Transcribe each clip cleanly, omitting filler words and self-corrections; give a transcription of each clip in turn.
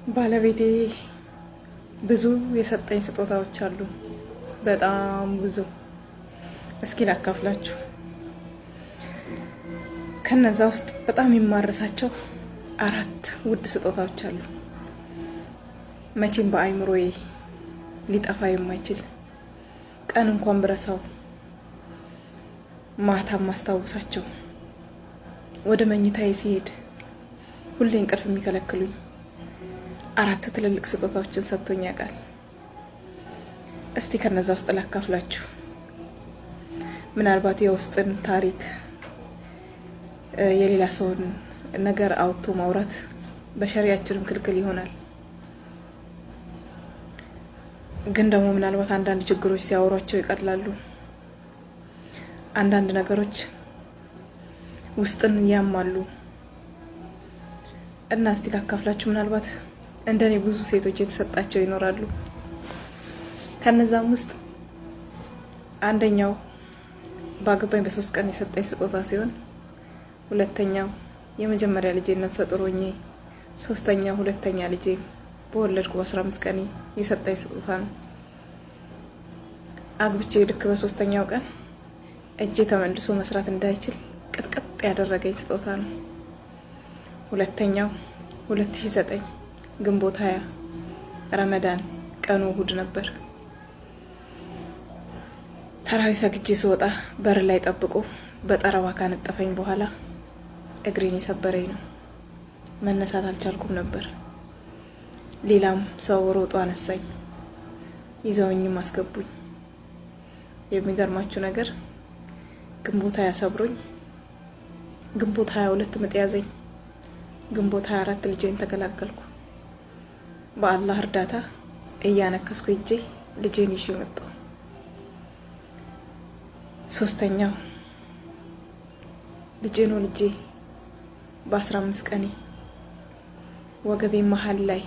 ባለቤቴ ብዙ የሰጠኝ ስጦታዎች አሉ። በጣም ብዙ። እስኪ ላካፍላችሁ። ከነዛ ውስጥ በጣም የማረሳቸው 4 ውድ ስጦታዎች አሉ። መቼም በአይምሮዬ ሊጠፋ የማይችል ቀን እንኳን ብረሳው ማታ ማስታወሳቸው፣ ወደ መኝታዬ ሲሄድ ሁሌ እንቅልፍ የሚከለክሉኝ 4 ትልልቅ ስጦታዎችን ሰጥቶኝ ያውቃል። እስቲ ከነዛ ውስጥ ላካፍላችሁ። ምናልባት የውስጥን ታሪክ የሌላ ሰውን ነገር አውጥቶ ማውራት በሸሪያችንም ክልክል ይሆናል። ግን ደግሞ ምናልባት አንዳንድ ችግሮች ሲያወሯቸው ይቀላሉ። አንዳንድ ነገሮች ውስጥን ያማሉ እና እስቲ ላካፍላችሁ። ምናልባት እንደኔ ብዙ ሴቶች የተሰጣቸው ይኖራሉ። ከነዛም ውስጥ አንደኛው ባገባኝ በ3 ቀን የሰጠኝ ስጦታ ሲሆን፣ ሁለተኛው የመጀመሪያ ልጄን ነፍሰ ጡር ሆኜ፣ ሶስተኛው ሁለተኛ ልጄን በወለድኩ በ15 ቀን የሰጠኝ ስጦታ ነው። አግብቼ ልክ በ3ኛው ቀን እጄ ተመልሶ መስራት እንዳይችል ቅጥቅጥ ያደረገኝ ስጦታ ነው። ሁለተኛው 2009 ግንቦት 20 ረመዳን ቀኑ እሁድ ነበር። ተራዊ ሰግጄ ስወጣ በር ላይ ጠብቆ በጠረባ ካነጠፈኝ በኋላ እግሬን የሰበረኝ ነው። መነሳት አልቻልኩም ነበር። ሌላም ሰው ሮጦ አነሳኝ፣ ይዘውኝም አስገቡኝ። የሚገርማችሁ ነገር ግንቦት 20 ሰብሮኝ ግንቦት 22 ምጥ ያዘኝ። ግንቦት 24 ልጄን ተገላገልኩ። በአላህ እርዳታ እያነከስኩ ሂጄ ልጄን ይዤ መጣሁ። ሶስተኛው ልጄን ወልጄ በ15 ቀኔ ወገቤ መሀል ላይ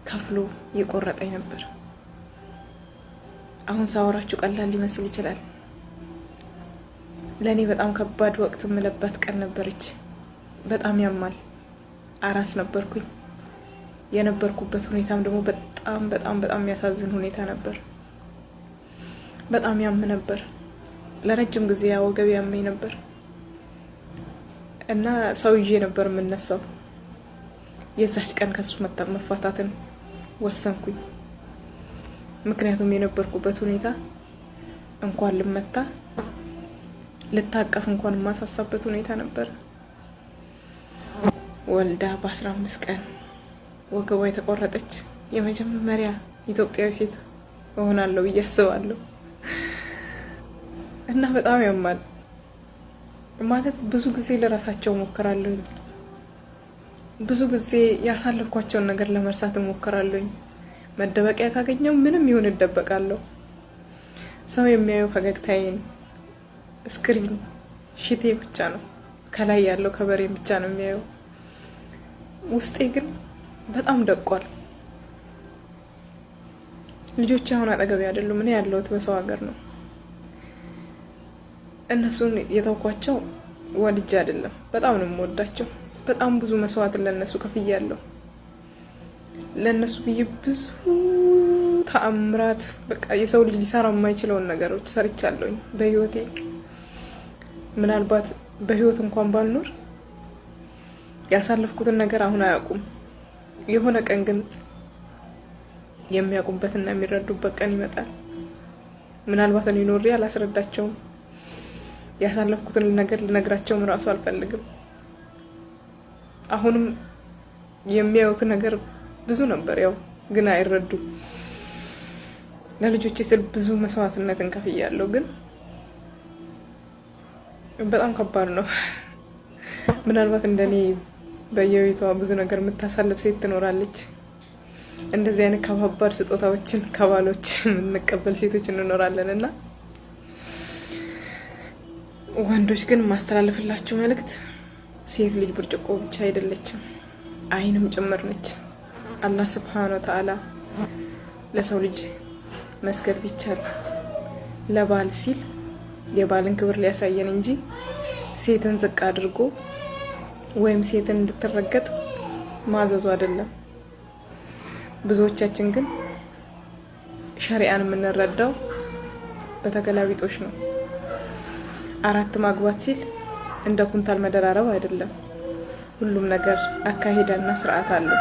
ከፍሎ የቆረጠኝ ነበር። አሁን ሳወራችሁ ቀላል ሊመስል ይችላል። ለኔ በጣም ከባድ ወቅት የምለባት ቀን ነበረች። በጣም ያማል። አራስ ነበርኩኝ። የነበርኩበት ሁኔታም ደግሞ በጣም የሚያሳዝን ሁኔታ ነበር። በጣም ያም ነበር። ለረጅም ጊዜ ወገቤ ያመኝ ነበር እና ሰው ይዤ ነበር የምነሳው። የዛች ቀን ከሱ መፋታትን ወሰንኩኝ። ምክንያቱም የነበርኩበት ሁኔታ እንኳን ልመታ ልታቀፍ እንኳን የማሳሳበት ሁኔታ ነበር። ወልዳ በ15 ቀን ወገቧ የተቆረጠች የመጀመሪያ ኢትዮጵያዊ ሴት እሆናለሁ ብዬ አስባለሁ። እና በጣም ያማል። ማለት ብዙ ጊዜ ለራሳቸው ሞክራለሁኝ። ብዙ ጊዜ ያሳለፍኳቸውን ነገር ለመርሳት ሞክራለሁኝ። መደበቂያ ካገኘው ምንም ይሁን እደበቃለሁ። ሰው የሚያየው ፈገግታዬን፣ ስክሪን ሽቴ ብቻ ነው፣ ከላይ ያለው ከበሬ ብቻ ነው የሚያየው። ውስጤ ግን በጣም ደቋል። ልጆቼ አሁን አጠገቤ አይደሉም። እኔ ያለሁት በሰው ሀገር ነው። እነሱን የተውኳቸው ወልጄ አይደለም። በጣም ነው የምወዳቸው። በጣም ብዙ መስዋዕት ለነሱ ከፍያለሁ። ለነሱ ብዬ ብዙ ተአምራት፣ በቃ የሰው ልጅ ሊሰራ የማይችለውን ነገሮች ሰርቻለሁኝ በህይወቴ። ምናልባት በህይወት እንኳን ባልኖር ያሳለፍኩትን ነገር አሁን አያውቁም። የሆነ ቀን ግን የሚያውቁበትና የሚረዱበት ቀን ይመጣል። ምናልባት እኔ ኖሬ አላስረዳቸውም። ያሳለፍኩትን ነገር ልነግራቸውም ራሱ አልፈልግም። አሁንም የሚያዩት ነገር ብዙ ነበር፣ ያው ግን አይረዱም። ለልጆቼ ስል ብዙ መስዋዕትነትን ከፍያለሁ፣ ግን በጣም ከባድ ነው። ምናልባት እንደኔ በየቤቷ ብዙ ነገር የምታሳልፍ ሴት ትኖራለች። እንደዚህ አይነት ከባባድ ስጦታዎችን ከባሎች የምንቀበል ሴቶች እንኖራለን። እና ወንዶች ግን ማስተላለፍላችሁ መልእክት፣ ሴት ልጅ ብርጭቆ ብቻ አይደለችም፣ አይንም ጭምር ነች። አላህ ሱብሓነሁ ወተዓላ ለሰው ልጅ መስገድ ቢቻል ለባል ሲል የባልን ክብር ሊያሳየን እንጂ ሴትን ዝቅ አድርጎ ወይም ሴትን እንድትረገጥ ማዘዙ አይደለም። ብዙዎቻችን ግን ሸሪዓን የምንረዳው በተገላቢጦሽ ነው። 4 ማግባት ሲል እንደ ኩንታል መደራረብ አይደለም። ሁሉም ነገር አካሄዳና ስርዓት አለው።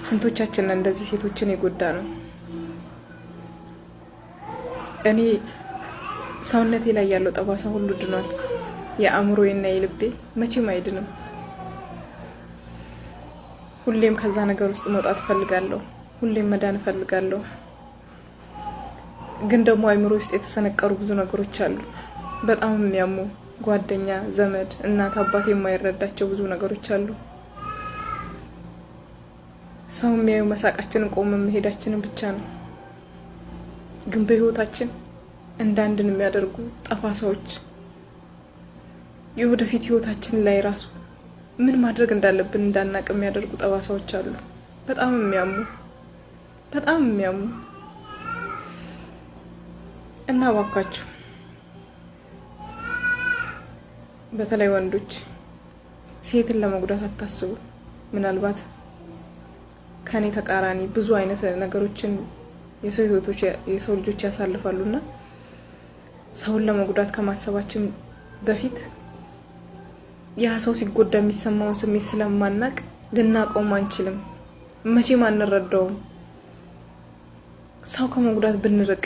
ስንቶቻችን እንደዚህ ሴቶችን የጎዳ ነው። እኔ ሰውነቴ ላይ ያለው ጠባሳ ሁሉ ድኗል። የአእምሮዬና የልቤ መቼም አይድንም። ሁሌም ከዛ ነገር ውስጥ መውጣት እፈልጋለሁ። ሁሌም መዳን እፈልጋለሁ። ግን ደግሞ አእምሮ ውስጥ የተሰነቀሩ ብዙ ነገሮች አሉ። በጣም የሚያሙ ጓደኛ፣ ዘመድ፣ እናት፣ አባት የማይረዳቸው ብዙ ነገሮች አሉ። ሰው የሚያዩ መሳቃችንን ቆመን መሄዳችንን ብቻ ነው። ግን በህይወታችን እንዳንድን የሚያደርጉ ጠባሳዎች የወደፊት ህይወታችን ላይ ራሱ ምን ማድረግ እንዳለብን እንዳናቅ የሚያደርጉ ጠባሳዎች አሉ። በጣም የሚያሙ እና እባካችሁ በተለይ ወንዶች ሴትን ለመጉዳት አታስቡ። ምናልባት ከኔ ተቃራኒ ብዙ አይነት ነገሮችን የሰው ልጆች ያሳልፋሉና ሰውን ለመጉዳት ከማሰባችን በፊት ያ ሰው ሲጎዳ የሚሰማውን ስሜት ስለማናቅ ልናቆም አንችልም። መቼም አንረዳውም። ሰው ከመጉዳት ብንርቅ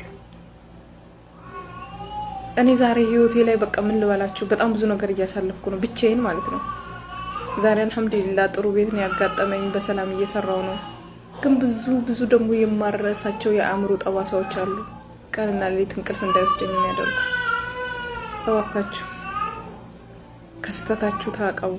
እኔ ዛሬ ህይወቴ ላይ በቃ ምን ልበላችሁ በጣም ብዙ ነገር እያሳለፍኩ ነው፣ ብቻዬን ማለት ነው። ዛሬ አልሐምዱሊላህ ጥሩ ቤት ነው ያጋጠመኝ፣ በሰላም እየሰራው ነው። ግን ብዙ ደግሞ የማረሳቸው የአእምሮ ጠባሳዎች አሉ፣ ቀንና ሌሊት እንቅልፍ እንዳይወስደኝ የሚያደርጉ። እባካችሁ ከስተታችሁ ታቀቡ።